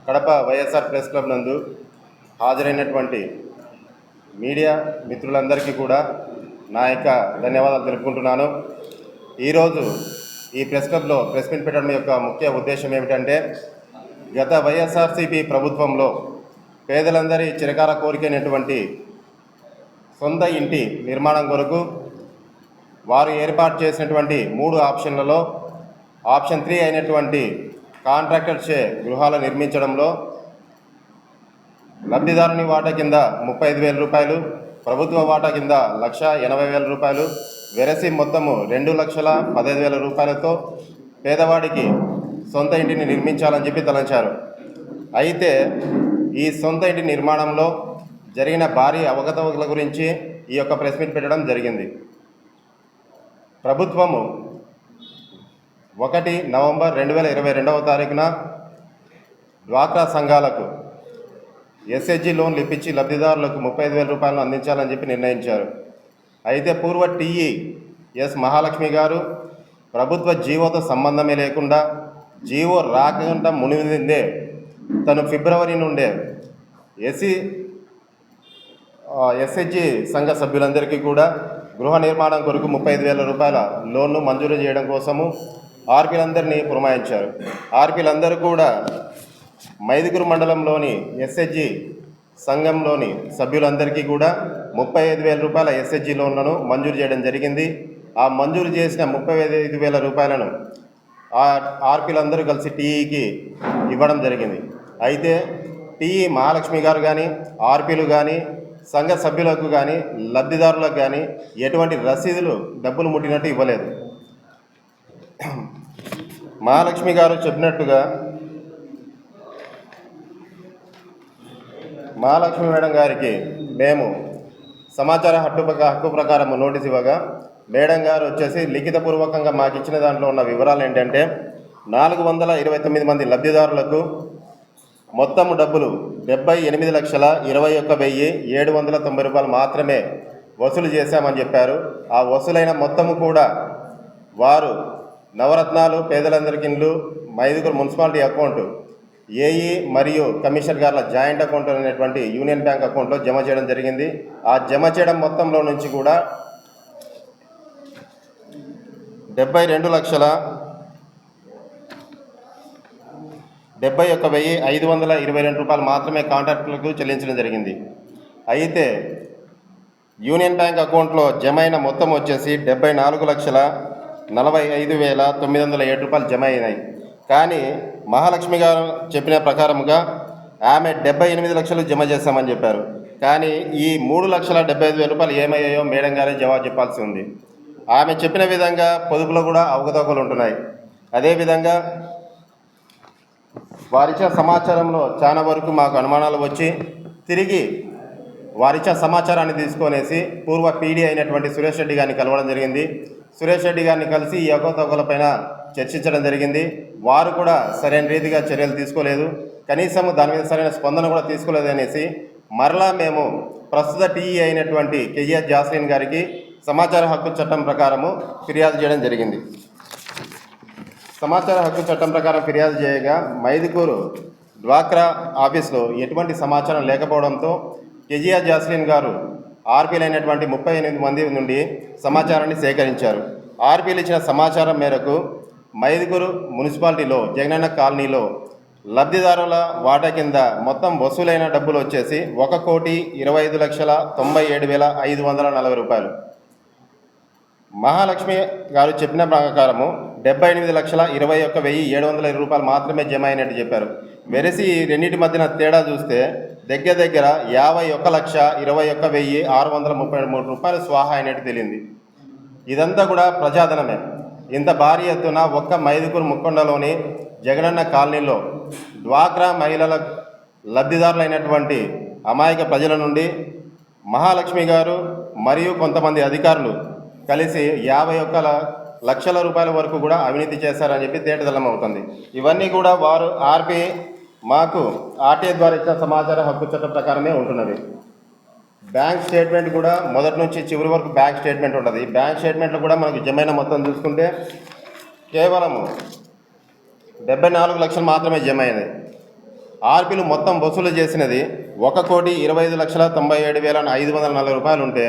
Kadapa YSR press club నందు హాజరైనటువంటి media మిత్రులందరికీ కూడా నా యొక్క ధన్యవాదాలు తెలుపుకుంటున్నాను. ఈరోజు ఈ ప్రెస్ క్లబ్లో ప్రెస్ మీట్ పెట్టడం యొక్క ముఖ్య ఉద్దేశం ఏమిటంటే, గత వైఎస్ఆర్సీపీ ప్రభుత్వంలో పేదలందరి చిరకాల కోరికైనటువంటి సొంత ఇంటి నిర్మాణం కొరకు వారు ఏర్పాటు చేసినటువంటి 3 ఆప్షన్లలో ఆప్షన్ 3 అయినటువంటి కాంట్రాక్టర్చే గృహాలు నిర్మించడంలో లబ్ధిదారుని వాటా కింద 35,000 రూపాయలు, ప్రభుత్వ వాటా కింద 1,80,000 రూపాయలు, వెరసి మొత్తము 2,15,000 రూపాయలతో పేదవాడికి సొంత ఇంటిని నిర్మించాలని చెప్పి తలంచారు. అయితే ఈ సొంత ఇంటి నిర్మాణంలో జరిగిన భారీ అవకతవకల గురించి ఈ యొక్క ప్రెస్ మీట్ పెట్టడం జరిగింది. ప్రభుత్వము 1 నవంబర్ 2022వ తారీఖున డ్వాక్రా సంఘాలకు ఎస్హెచ్జి లోన్లు ఇప్పించి లబ్ధిదారులకు 35,000 రూపాయలను అందించాలని చెప్పి నిర్ణయించారు. అయితే పూర్వ టీఈ ఎస్ మహాలక్ష్మి గారు ప్రభుత్వ జీవోతో సంబంధమే లేకుండా జీవో రాకుండా మునిమిందే తను ఫిబ్రవరి నుండే ఎస్హెచ్జి సంఘ సభ్యులందరికీ కూడా గృహ నిర్మాణం కొరకు 35,000 రూపాయల లోన్ను మంజూరు చేయడం కోసము ఆర్పీలందరినీ పురమాయించారు. ఆర్పీలందరూ కూడా మైదుగురు మండలంలోని ఎస్హెచ్జి సంఘంలోని సభ్యులందరికీ కూడా 35,000 రూపాయల ఎస్హెచ్జి లోన్లను మంజూరు చేయడం జరిగింది. ఆ మంజూరు చేసిన 35,000 రూపాయలను ఆర్పీలందరూ కలిసి టీఈకి ఇవ్వడం జరిగింది. అయితే టీఈ మహాలక్ష్మి గారు కానీ, ఆర్పీలు కానీ, సంఘ సభ్యులకు కానీ, లబ్ధిదారులకు కానీ ఎటువంటి రసీదులు డబ్బులు ముట్టినట్టు ఇవ్వలేదు. మహాలక్ష్మి గారు చెప్పినట్టుగా మహాలక్ష్మి మేడం గారికి మేము సమాచార హక్కు ప్రకారం నోటీస్ ఇవ్వగా మేడం గారు వచ్చేసి లిఖితపూర్వకంగా మాకు ఇచ్చిన దాంట్లో ఉన్న వివరాలు ఏంటంటే, 429 మంది లబ్ధిదారులకు మొత్తము డబ్బులు 78,21,790 రూపాయలు మాత్రమే వసూలు చేశామని చెప్పారు. ఆ వసూలైన మొత్తము కూడా వారు నవరత్నాలు, పేదలందరికీ ఇండ్లు, మైదుగురు మున్సిపాలిటీ అకౌంట్, ఏఈ మరియు కమిషనర్ గార్ల జాయింట్ అకౌంట్ అనేటువంటి యూనియన్ బ్యాంక్ అకౌంట్లో జమ చేయడం జరిగింది. ఆ జమ చేయడం మొత్తంలో నుంచి కూడా 72,71,522 రూపాయలు మాత్రమే కాంట్రాక్టులకు చెల్లించడం జరిగింది. అయితే యూనియన్ బ్యాంక్ అకౌంట్లో జమ అయిన మొత్తం వచ్చేసి 74,45,907 రూపాయలు జమ అయినాయి. కానీ మహాలక్ష్మి గారు చెప్పిన ప్రకారముగా ఆమె 78 లక్షలు జమ చేస్తామని చెప్పారు. కానీ ఈ 3,75,000 రూపాయలు ఏమయ్యాయో మేడం గారే జవాబు చెప్పాల్సి ఉంది. ఆమె చెప్పిన విధంగా పొదుపులో కూడా అవకతవకలు ఉంటున్నాయి. అదేవిధంగా వారిచ్చే సమాచారంలో చాలా వరకు మాకు అనుమానాలు వచ్చి తిరిగి వారిచ్చే సమాచారాన్ని తీసుకొనేసి పూర్వ పీడీ అయినటువంటి సురేష్ రెడ్డి గారిని కలవడం జరిగింది. సురేష్ రెడ్డి గారిని కలిసి ఈ అవకతవకలపైన చర్చించడం జరిగింది. వారు కూడా సరైన రీతిగా చర్యలు తీసుకోలేదు, కనీసం దాని మీద సరైన స్పందన కూడా తీసుకోలేదు అనేసి మరలా మేము ప్రస్తుత టీఈ అయినటువంటి కేఎస్ జాస్లిన్ గారికి సమాచార హక్కు చట్టం ప్రకారము ఫిర్యాదు చేయడం జరిగింది. సమాచార హక్కు చట్టం ప్రకారం ఫిర్యాదు చేయగా మైదుకూరు డ్వాక్రా ఆఫీస్లో ఎటువంటి సమాచారం లేకపోవడంతో కేజీఆర్ జాస్లిన్ గారు ఆర్పీలు అయినటువంటి 38 మంది నుండి సమాచారాన్ని సేకరించారు. ఆర్పీలు ఇచ్చిన సమాచారం మేరకు మైదుకూరు మున్సిపాలిటీలో జగనన్న కాలనీలో లబ్ధిదారుల వాటా కింద మొత్తం వసూలైన డబ్బులు వచ్చేసి 1,25,97,540 రూపాయలు. మహాలక్ష్మి గారు చెప్పిన ప్రకారము 78,21,720 రూపాయలు మాత్రమే జమ అయినట్టు చెప్పారు. వెరసి రెండింటి మధ్యన తేడా చూస్తే దగ్గర 51,21,633 రూపాయలు స్వాహా అయినట్టు తెలియంది. ఇదంతా కూడా ప్రజాధనమే. ఇంత భారీ ఎత్తున ఒక్క మైదుకూరు ముక్కొండలోని జగనన్న కాలనీలో డ్వాక్రా మహిళల లబ్ధిదారులైనటువంటి అమాయక ప్రజల నుండి మహాలక్ష్మి గారు మరియు కొంతమంది అధికారులు కలిసి 51 లక్షల రూపాయల వరకు కూడా అవినీతి చేశారని చెప్పి తేటతెల్లం అవుతుంది. ఇవన్నీ కూడా వారు ఆర్పీ మాకు ఆర్టీఐ ద్వారా ఇచ్చిన సమాచార హక్కు చట్టం ప్రకారమే ఉంటున్నది. బ్యాంక్ స్టేట్మెంట్ కూడా మొదటి నుంచి చివరి వరకు బ్యాంక్ స్టేట్మెంట్ ఉంటుంది. ఈ బ్యాంక్ స్టేట్మెంట్లో కూడా మనకు జమైన మొత్తం చూసుకుంటే కేవలము 74 లక్షలు మాత్రమే జమ అయినాయి. ఆర్పీలు మొత్తం వసూలు చేసినది 1,25,97,540 రూపాయలు ఉంటే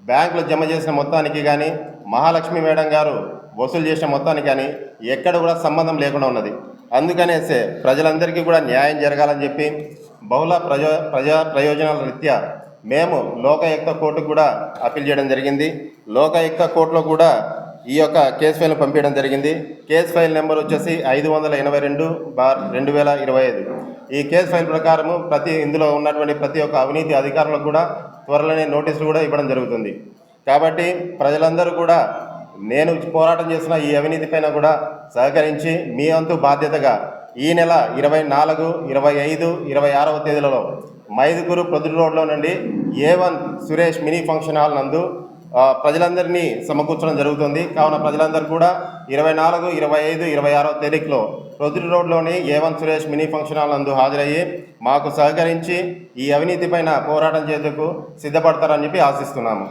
బ్యాంకులో జమ చేసిన మొత్తానికి కానీ మహాలక్ష్మి మేడం గారు వసూలు చేసిన మొత్తానికి కానీ ఎక్కడ కూడా సంబంధం లేకుండా ఉన్నది. అందుకనేసే ప్రజలందరికీ కూడా న్యాయం జరగాలని చెప్పి బహుళ ప్రజా ప్రయోజనాల రీత్యా మేము లోకాయుక్త కోర్టుకు కూడా అప్పీల్ చేయడం జరిగింది. లోకాయుక్త కోర్టులో కూడా ఈ యొక్క కేసు ఫైల్ను పంపించడం జరిగింది. కేసు ఫైల్ నెంబర్ వచ్చేసి 582/2025. ఈ కేసు ఫైల్ ప్రకారము ఇందులో ఉన్నటువంటి ప్రతి ఒక్క అవినీతి అధికారులకు కూడా త్వరలోనే నోటీసులు కూడా ఇవ్వడం జరుగుతుంది. కాబట్టి ప్రజలందరూ కూడా నేను పోరాటం చేసిన ఈ అవినీతి పైన కూడా సహకరించి మీ వంతు బాధ్యతగా ఈ నెల 24, 25, 26వ తేదీలలో మైదుకూరు ప్రొద్దుటూరు రోడ్లో నుండి A1 Suresh mini function hall నందు ప్రజలందరినీ సమకూర్చడం జరుగుతుంది. కావున ప్రజలందరూ కూడా 24, 25, 26వ తేదీలో ప్రొద్దుటూరు రోడ్లోని A1 Suresh mini function hall నందు హాజరయ్యి మాకు సహకరించి ఈ అవినీతి పైన పోరాటం చేసేందుకు సిద్ధపడతారని చెప్పి ఆశిస్తున్నాము.